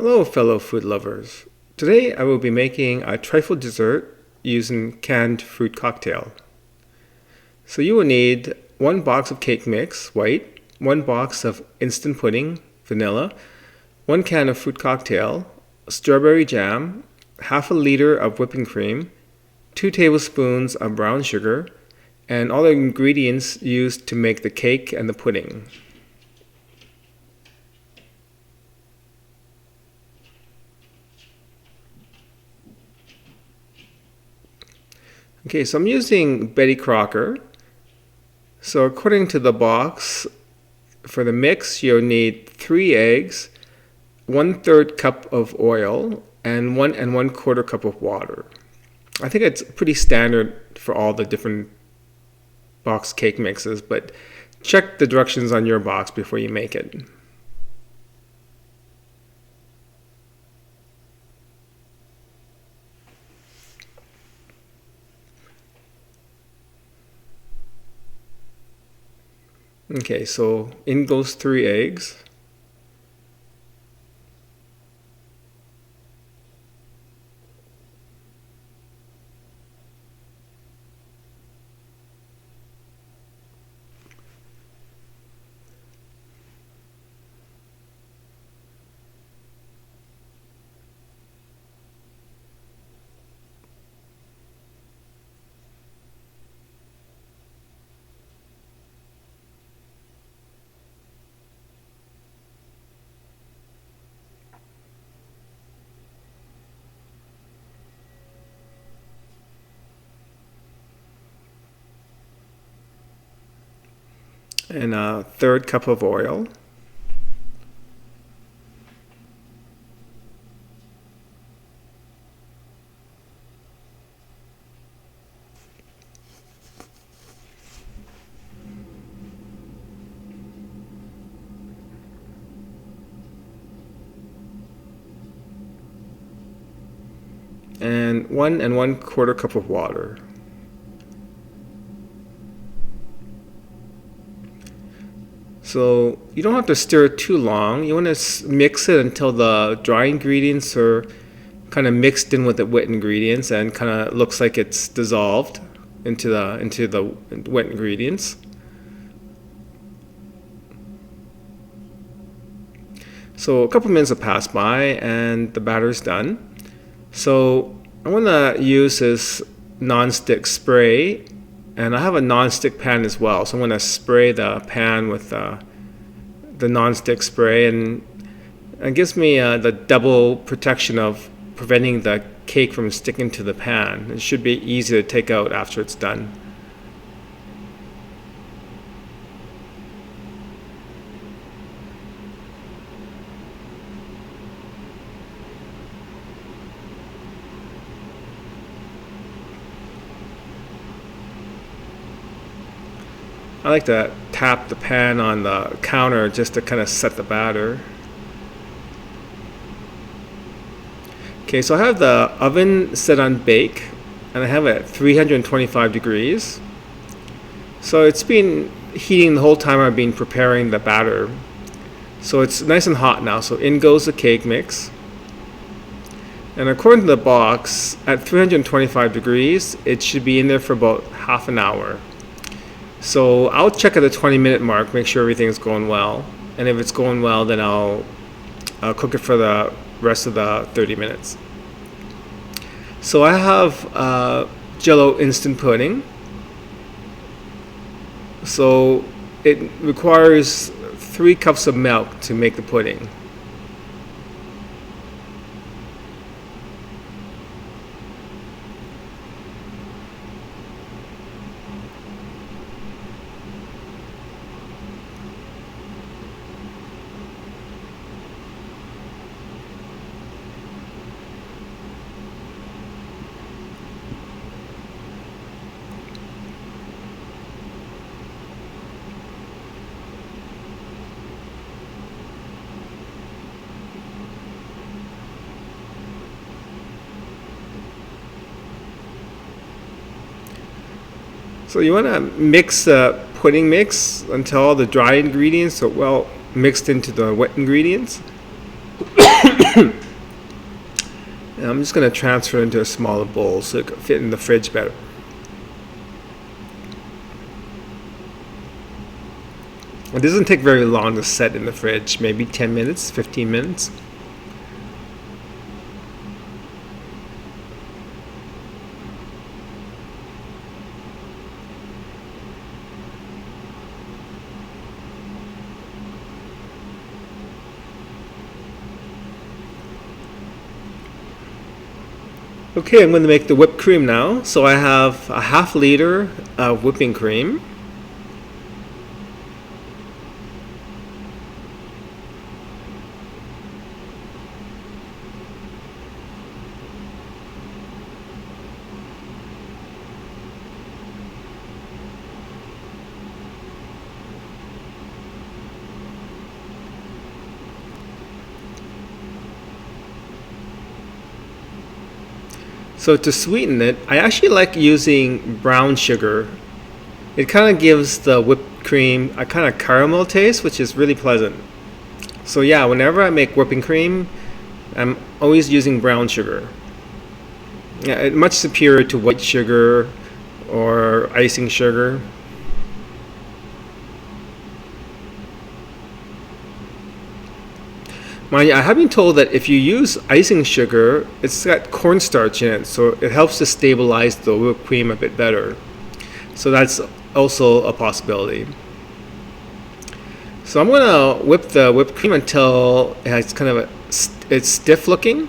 Hello fellow food lovers. Today I will be making a trifle dessert using canned fruit cocktail. So you will need 1 box of cake mix, white, 1 box of instant pudding, vanilla, 1 can of fruit cocktail, strawberry jam, half a liter of whipping cream, 2 tablespoons of brown sugar, and all the ingredients used to make the cake and the pudding. Okay, so I'm using Betty Crocker. So according to the box, for the mix, you'll need 3 eggs, 1/3 cup of oil, and 1 1/4 cup of water. I think it's pretty standard for all the different box cake mixes, but check the directions on your box before you make it. Okay, so in goes 3 eggs. And 1/3 cup of oil. And 1 1/4 cup of water. So you don't have to stir it too long. You want to mix it until the dry ingredients are kind of mixed in with the wet ingredients and kind of looks like it's dissolved into the wet ingredients. So a couple minutes have passed by and the batter's done. So I want to use this non-stick spray, and I have a non-stick pan as well. So I'm going to spray the pan with the non-stick spray, and it gives me the double protection of preventing the cake from sticking to the pan. It should be easy to take out after it's done. I like to tap the pan on the counter just to kind of set the batter. Okay, so I have the oven set on bake, and I have it at 325 degrees. So it's been heating the whole time I've been preparing the batter. So it's nice and hot now. So in goes the cake mix. And according to the box, at 325 degrees, it should be in there for about half an hour. So I'll check at the 20-minute mark, make sure everything's going well. And if it's going well, then I'll cook it for the rest of the 30 minutes. So I have Jello instant pudding. So it requires 3 cups of milk to make the pudding. So you want to mix the pudding mix until all the dry ingredients are well mixed into the wet ingredients. And I'm just going to transfer it into a smaller bowl so it can fit in the fridge better. It doesn't take very long to set in the fridge, maybe 10 minutes, 15 minutes. Okay, I'm going to make the whipped cream now. So I have a half liter of whipping cream. So to sweeten it, I actually like using brown sugar. It kind of gives the whipped cream a kind of caramel taste, which is really pleasant. So yeah, whenever I make whipping cream, I'm always using brown sugar. Yeah, it's much superior to white sugar or icing sugar. Mind you, I have been told that if you use icing sugar, it's got cornstarch in it, so it helps to stabilize the whipped cream a bit better. So that's also a possibility. So I'm going to whip the whipped cream until it's kind of it's stiff looking.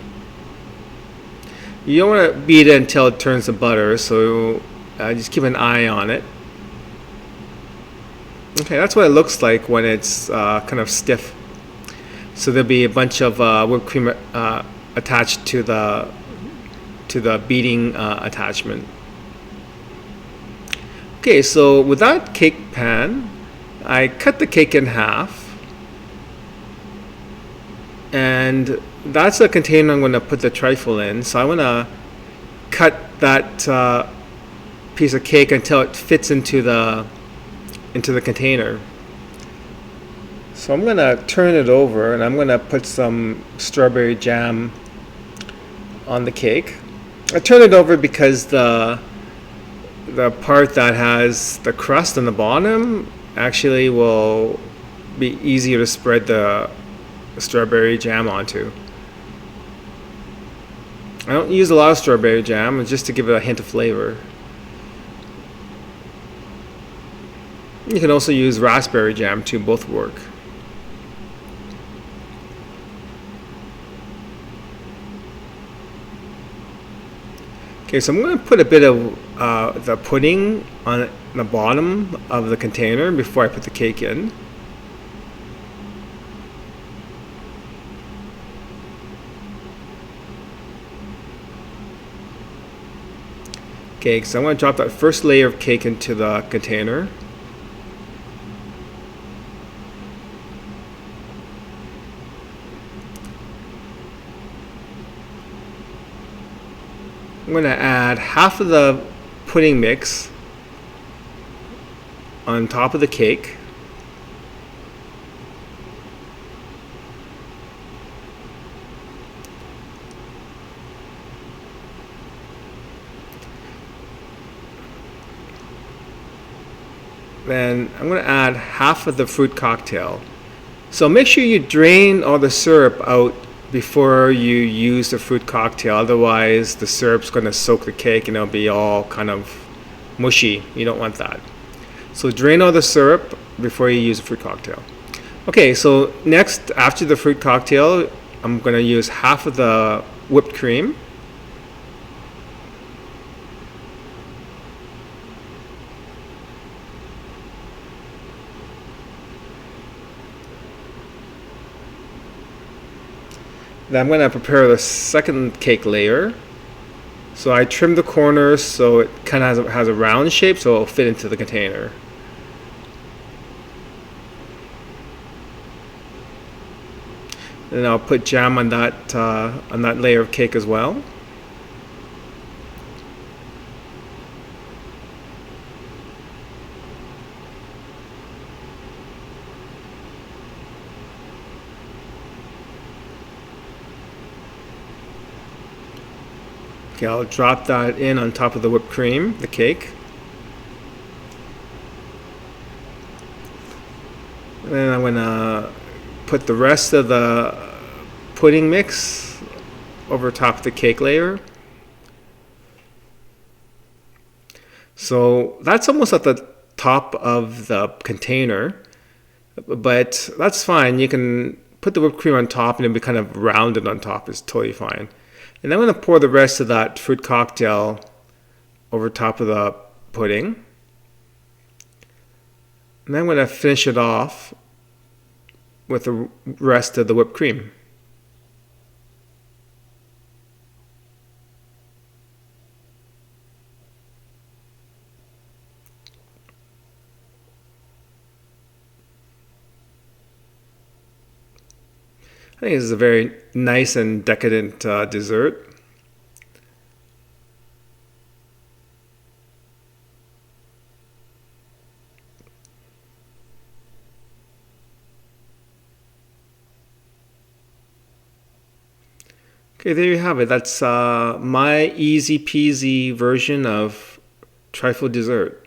You don't want to beat it until it turns to butter, so just keep an eye on it. Okay, that's what it looks like when it's kind of stiff. So there'll be a bunch of whipped cream attached to the beating attachment. Okay, so with that cake pan, I cut the cake in half, and that's a container I'm going to put the trifle in. So I want to cut that piece of cake until it fits into the container. So I'm going to turn it over, and I'm going to put some strawberry jam on the cake. I turn it over because the part that has the crust on the bottom actually will be easier to spread the strawberry jam onto. I don't use a lot of strawberry jam, just to give it a hint of flavor. You can also use raspberry jam too, both work. Okay, so I'm going to put a bit of the pudding on the bottom of the container before I put the cake in. Okay, so I'm going to drop that first layer of cake into the container. I'm going to add half of the pudding mix on top of the cake. Then I'm going to add half of the fruit cocktail. So make sure you drain all the syrup out before you use the fruit cocktail, otherwise the syrup's going to soak the cake and it'll be all kind of mushy. You don't want that. So drain all the syrup before you use the fruit cocktail. Okay, so next, after the fruit cocktail, I'm going to use half of the whipped cream. Then I'm going to prepare the second cake layer. So I trim the corners so it kind of has a round shape, so it'll fit into the container. And I'll put jam on that layer of cake as well. Okay, I'll drop that in on top of the whipped cream, the cake. And then I'm going to put the rest of the pudding mix over top of the cake layer. So that's almost at the top of the container, but that's fine. You can put the whipped cream on top and it'll be kind of rounded on top. It's totally fine. And I'm going to pour the rest of that fruit cocktail over top of the pudding. And then I'm going to finish it off with the rest of the whipped cream. I think this is a very nice and decadent dessert. Okay, there you have it. That's my easy peasy version of trifle dessert.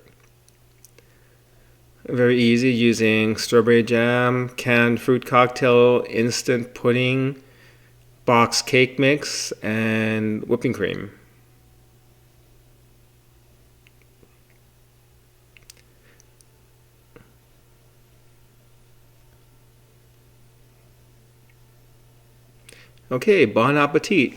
Very easy, using strawberry jam, canned fruit cocktail, instant pudding, box cake mix, and whipping cream. Okay, bon appetit.